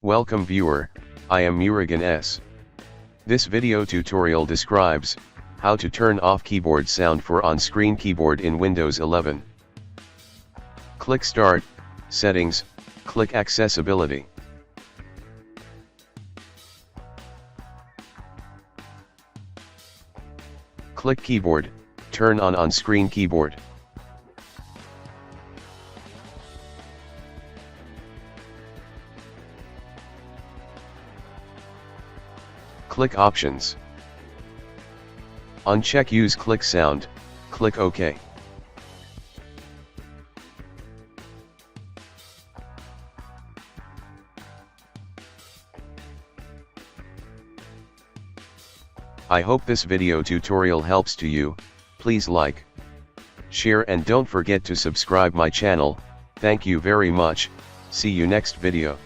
Welcome viewer, I am Murugan S. This video tutorial describes how to turn off keyboard sound for on-screen keyboard in Windows 11. Click Start, Settings, click Accessibility. Click Keyboard, turn on-screen keyboard. Click Options. Uncheck Use Click Sound, click OK. I hope this video tutorial helps to you. Please like, share and don't forget to subscribe my channel. Thank you very much. See you next video.